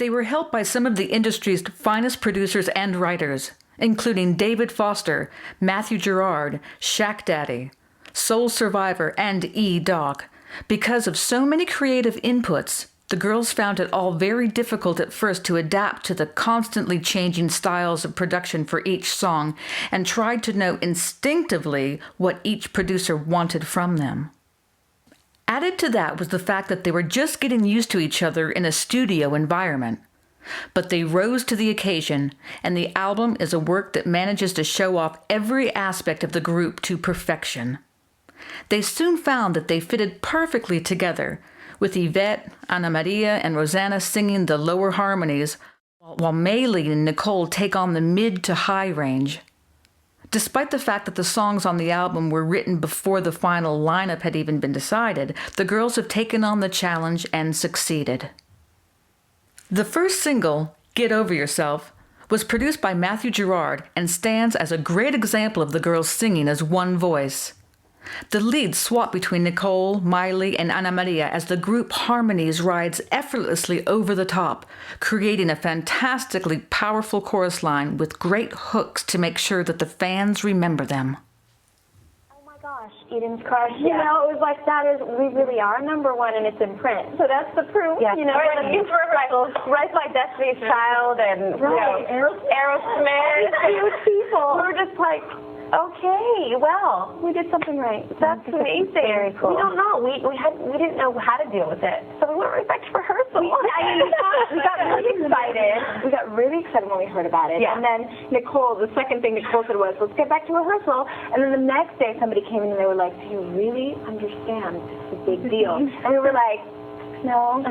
They were helped by some of the industry's finest producers and writers, including David Foster, Matthew Gerard, Shack Daddy, Soul Survivor, and E-Doc. Because of so many creative inputs, the girls found it all very difficult at first to adapt to the constantly changing styles of production for each song and tried to know instinctively what each producer wanted from them. Added to that was the fact that they were just getting used to each other in a studio environment. But they rose to the occasion, and the album is a work that manages to show off every aspect of the group to perfection. They soon found that they fitted perfectly together, with Ivette, Ana Maria, and Rosanna singing the lower harmonies, while Maile and Nicole take on the mid to high range. Despite the fact that the songs on the album were written before the final lineup had even been decided, the girls have taken on the challenge and succeeded. The first single, Get Over Yourself, was produced by Matthew Gerard and stands as a great example of the girls singing as one voice. The leads swap between Nicole, Maile, and Ana Maria as the group harmonies rides effortlessly over the top, creating a fantastically powerful chorus line with great hooks to make sure that the fans remember them. Oh my gosh, Eden's Crush. You know, it was like we really are number one and it's in print. So that's the proof. Yeah. You know, right, like Destiny's Child and Aerosmith. Huge people. We were just like, okay, well, we did something right. That's amazing. Very cool. We don't know. We didn't know how to deal with it, so we went right back to rehearsal. We got really excited. We got really excited when we heard about it. Yeah. And then Nicole, the second thing Nicole said was, let's get back to rehearsal. And then the next day, somebody came in and they were like, do you really understand this is a big deal? And we were like, no.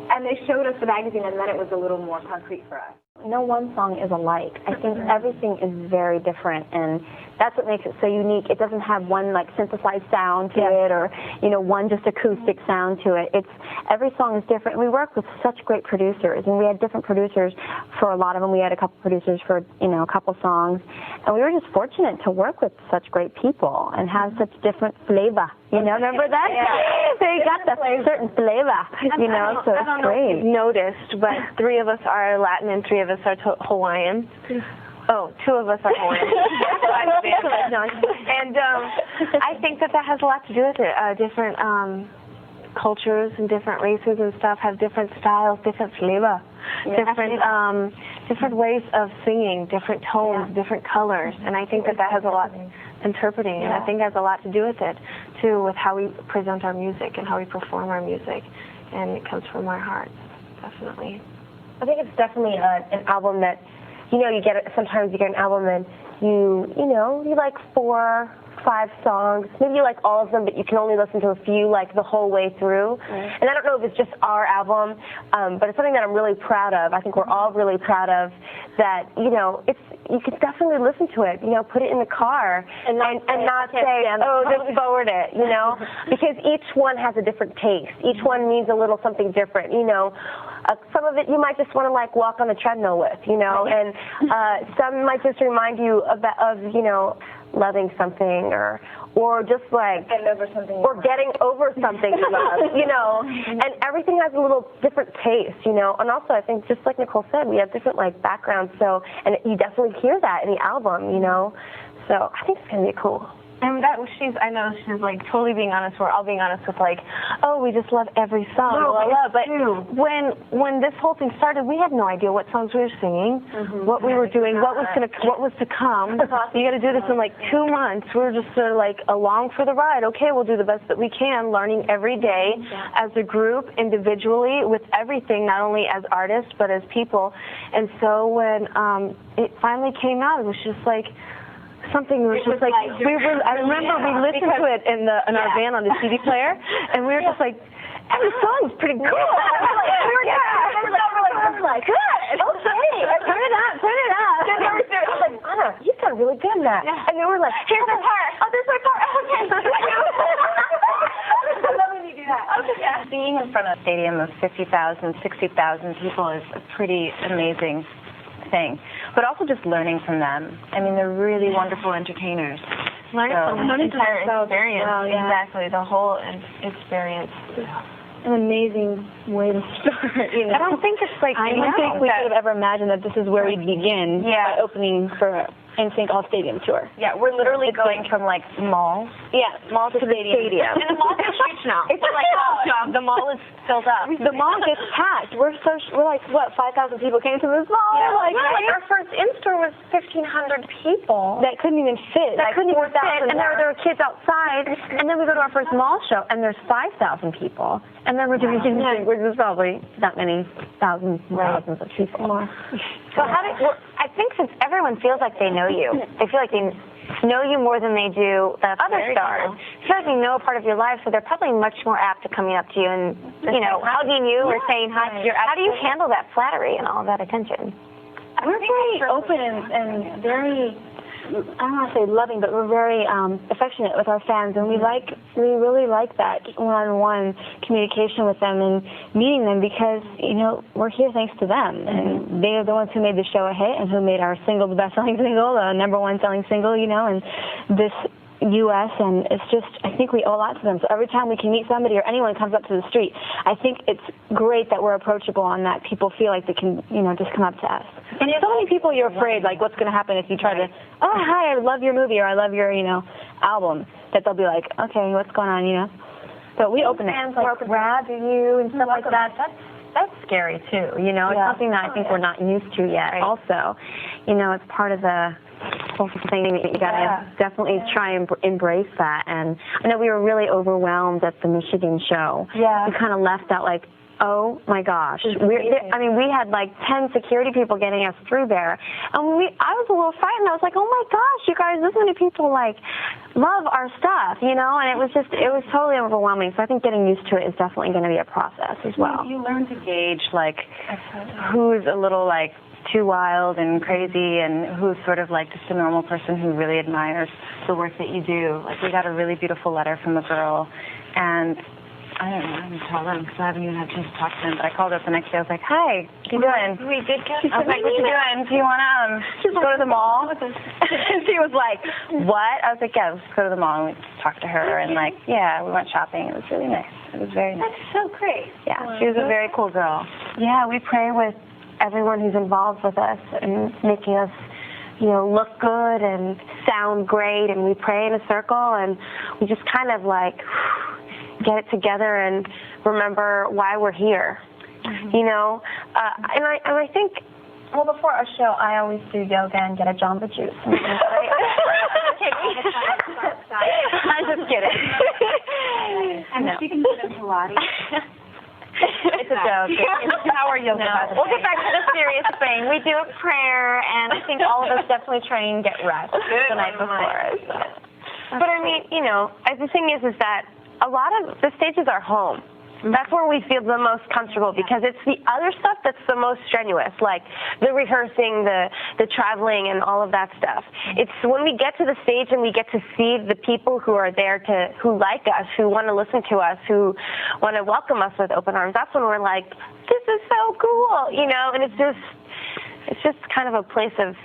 And they showed us the magazine, and then it was a little more concrete for us. No one song is alike. I think everything is very different, and that's what makes it so unique. It doesn't have one like synthesized sound to it, or one just acoustic sound to it. Every song is different. We work with such great producers, and we had different producers for a lot of them. We had a couple producers for a couple songs, and we were just fortunate to work with such great people and have such different flavor. Remember that? Yeah. They got that certain flavor. So it's great. Noticed, but 3 of us are Latin and 3 of us are Hawaiian. Oh, 2 of us are Hawaiian. And I think that has a lot to do with it. Different cultures and different races and stuff have different styles, different flavor, different ways of singing, different tones, different colors. And I think that has a lot interpreting, and I think has a lot to do with it, too, with how we present our music and how we perform our music. And it comes from our hearts, definitely. I think it's definitely an album that, sometimes you get an album and you like 4, 5 songs. Maybe you like all of them, but you can only listen to a few like the whole way through. And I don't know if it's just our album, but it's something that I'm really proud of. I think we're all really proud of that, you can definitely listen to it, put it in the car and not say, oh, just forward it, because each one has a different taste. Each one means a little something different, some of it you might just want to like walk on the treadmill with, and some might just remind you of loving something or just like getting over something you love, and everything has a little different taste, and also I think just like Nicole said, we have different like backgrounds, and you definitely hear that in the album, so I think it's gonna be cool. And I know she's like totally being honest. We're all being honest with like, oh, we just love every song. But when this whole thing started, we had no idea what songs we were singing, what we were doing, what was to come. You got to do this in like 2 months. We were just sort of like along for the ride. Okay, we'll do the best that we can, learning every day as a group, individually, with everything, not only as artists but as people. And so when it finally came out, it was just like. Something was just like I remember we listened to it in our van on the CD player, and we were just like, every song's pretty cool. We were like, good, okay, turn it up. I was like, Anna, you've done really good in that. And they were like, here's our part. Oh, there's our part. Okay. I love when you do that. Okay. Being in front of a stadium of 50,000, 60,000 people is a pretty amazing thing, but also just learning from them. I mean, they're really wonderful entertainers. Learning from the entire experience. Well, exactly, the whole experience. an amazing way to start. You know? I don't think it's like, I don't think we could have ever imagined that this is where we'd begin by opening for NSYNC All Stadium Tour. Yeah, we're literally going from like malls. Yeah, mall to stadium. and the mall is huge now. It's like, the mall is filled up. The mall gets packed. We're like, what, 5,000 people came to this mall? Yeah, like our first in-store was 1,500 people. that couldn't even fit. That couldn't even fit, and there there were kids outside, and then we go to our first mall show, and there's 5,000 people, and then we're doing NSYNC, which is probably that many thousands of people. More. So I think since everyone feels like they know you, they feel like they know you more than they do other stars. They feel like they know a part of your life, so they're probably much more apt to coming up to you and, hugging you or saying hi. How do you handle that flattery and all that attention? We're very open and very, I don't want to say loving, but we're very affectionate with our fans, and we really like that one-on-one communication with them and meeting them because, we're here thanks to them, and they are the ones who made the show a hit and who made our single the best-selling single, the #1 selling single, and this U.S., and it's just, I think we owe a lot to them. So every time we can meet somebody or anyone comes up to the street, I think it's great that we're approachable and that people feel like they can, just come up to us. And so many people, you're afraid, like, what's going to happen if you try to, oh, hi, I love your movie or I love your, album, that they'll be like, okay, what's going on, But we open it. Fans like grab you and stuff like that. That's scary too. It's something that I think we're not used to yet. Right. Also, it's part of the whole thing that you gotta definitely try and embrace that. And I know we were really overwhelmed at the Michigan show. Yeah. We kind of left out like, oh my gosh. We had like 10 security people getting us through there. And I was a little frightened. I was like, oh my gosh, you guys, this many people like love our stuff, and it was totally overwhelming. So I think getting used to it is definitely going to be a process as well. You learn to gauge like who's a little like too wild and crazy and who's sort of like just a normal person who really admires the work that you do. Like we got a really beautiful letter from a girl, and I don't know, I didn't tell them because I haven't even had a chance to talk to them, but I called her up the next day. I was like, hi, what you doing? We did get I was like, what you doing? Do you want to go to the mall? And she was like, what? I was like, yeah, let's go to the mall. And we talked to her, and like, yeah, we went shopping. It was really nice. It was very nice. That's so great. Yeah, she was a very cool girl. Yeah, we pray with everyone who's involved with us and making us, look good and sound great, and we pray in a circle, and we just kind of like get it together and remember why we're here, and I think, well, before our show, I always do yoga and get a Jamba Juice. I'm just kidding. And she can do Pilates. It's a joke. It's power yoga. No. We'll get back to the serious thing. We do a prayer, and I think all of us definitely try and get rest the night before. But I mean, the thing is that a lot of the stages are home. That's where we feel the most comfortable because it's the other stuff that's the most strenuous, like the rehearsing, the traveling, and all of that stuff. It's when we get to the stage and we get to see the people who are there who like us, who want to listen to us, who want to welcome us with open arms. That's when we're like, this is so cool, and it's just kind of a place of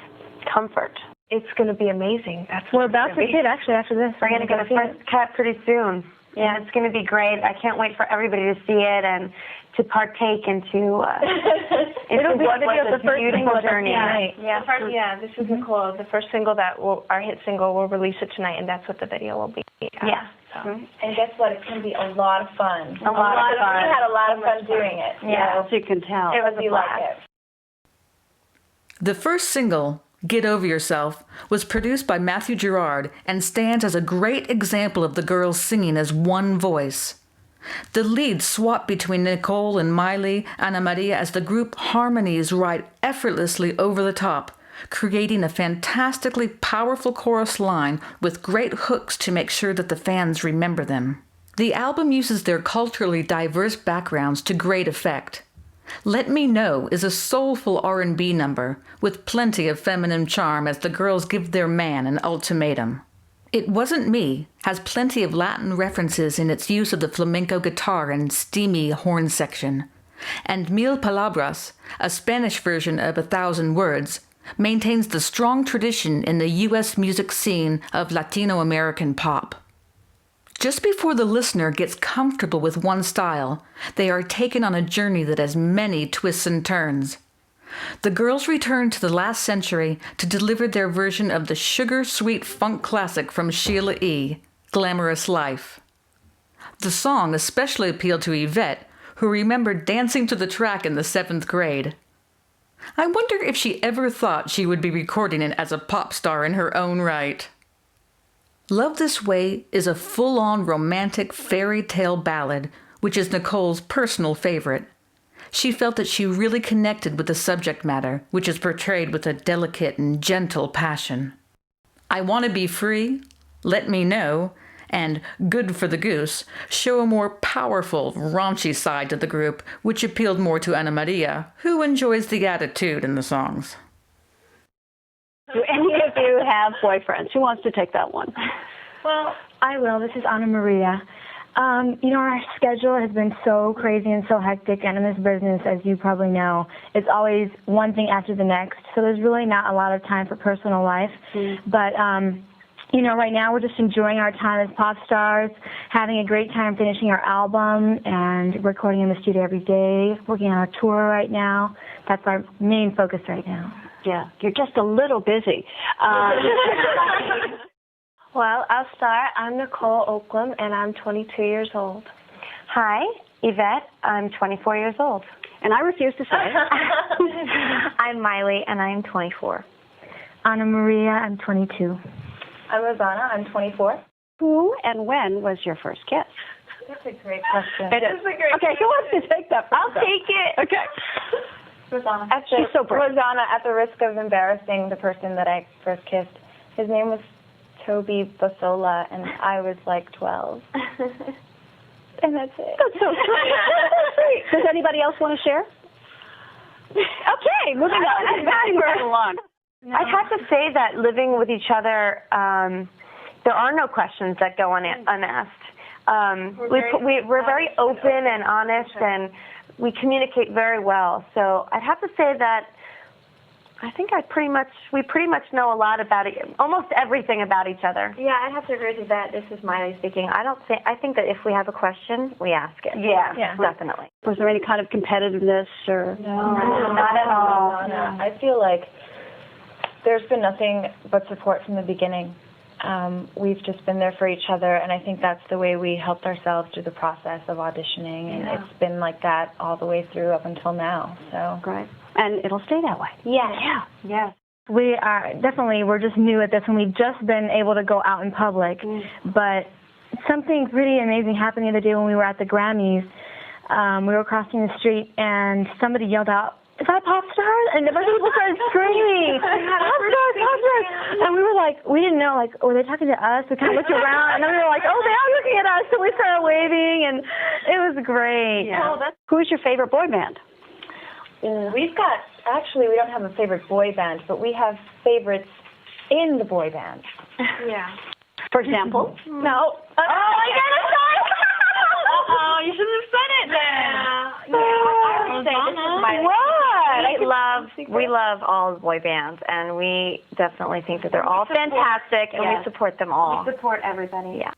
comfort. It's going to be amazing. We're about to hit actually after this. We're going to get a first cut pretty soon. Yeah, it's going to be great. I can't wait for everybody to see it and to partake into It'll be the first single journey. Yeah, this is Nicole. The first single our hit single, we'll release it tonight, and that's what the video will be. Yeah. So. And guess what? It's going to be a lot of fun. A lot of fun. We had a lot of fun doing it. Yeah, as you can tell. It was a blast. The first single, Get Over Yourself, was produced by Matthew Gerard and stands as a great example of the girls singing as one voice. The leads swap between Nicole and Maile, Ana Maria, as the group harmonies right effortlessly over the top, creating a fantastically powerful chorus line with great hooks to make sure that the fans remember them. The album uses their culturally diverse backgrounds to great effect. Let Me Know is a soulful R&B number with plenty of feminine charm as the girls give their man an ultimatum. It Wasn't Me has plenty of Latin references in its use of the flamenco guitar and steamy horn section. And Mil Palabras, a Spanish version of 1,000 Words, maintains the strong tradition in the U.S. music scene of Latino American pop. Just before the listener gets comfortable with one style, they are taken on a journey that has many twists and turns. The girls return to the last century to deliver their version of the sugar-sweet funk classic from Sheila E., Glamorous Life. The song especially appealed to Ivette, who remembered dancing to the track in the 7th grade. I wonder if she ever thought she would be recording it as a pop star in her own right. Love This Way is a full-on romantic fairy tale ballad, which is Nicole's personal favorite. She felt that she really connected with the subject matter, which is portrayed with a delicate and gentle passion. I Want to Be Free, Let Me Know, and Good for the Goose show a more powerful, raunchy side to the group, which appealed more to Ana Maria, who enjoys the attitude in the songs. Do any of you have boyfriends? Who wants to take that one? Well, I will. This is Ana Maria. Our schedule has been so crazy and so hectic, and in this business, as you probably know, it's always one thing after the next, so there's really not a lot of time for personal life. But, right now we're just enjoying our time as pop stars, having a great time finishing our album and recording in the studio every day, working on our tour right now. That's our main focus right now. Yeah, you're just a little busy. Well, I'll start. I'm Nicole Oakland, and I'm 22 years old. Hi, Yvette. I'm 24 years old. And I refuse to say it. I'm Maile, and I'm 24. Ana Maria, I'm 22. I'm Rosanna. I'm 24. Who and when was your first kiss? That's a great question. It is. Okay, who wants to take that first? I'll take it. Okay. Rosanna. She's so brave. Rosanna, at the risk of embarrassing the person that I first kissed, his name was Toby Basola, and I was like 12. And that's it. That's so sweet. Does anybody else want to share? Okay, moving on. Moving right along. No. I'd have to say that living with each other, there are no questions that go unasked. We're very open and honest, and we communicate very well. So I'd have to say that I think we pretty much know a lot about it, almost everything about each other. Yeah, I have to agree with that. This is Maile speaking. I think that if we have a question, we ask it. Yeah, definitely. Was there any kind of competitiveness or? No, not at all. No. I feel like there's been nothing but support from the beginning. We've just been there for each other, and I think that's the way we helped ourselves through the process of auditioning, and it's been like that all the way through up until now. So great. And it'll stay that way. Yeah. We're just new at this, and we've just been able to go out in public. But something pretty amazing happened the other day when we were at the Grammys. We were crossing the street, and somebody yelled out, "Is that Popstars?" And a bunch of people started screaming, Popstars. And we were like, we didn't know, like, were they talking to us? We kind of looked around, and then we were like, oh, they are looking at us. So we started waving, and it was great. Yeah. Who's your favorite boy band? We don't have a favorite boy band, but we have favorites in the boy band. Yeah. For example? No. Oh, I got it. Oh, you shouldn't have said it then. I would say this is my We love all boy bands, and we definitely think that they're all fantastic, and we support them all. We support everybody. Yeah.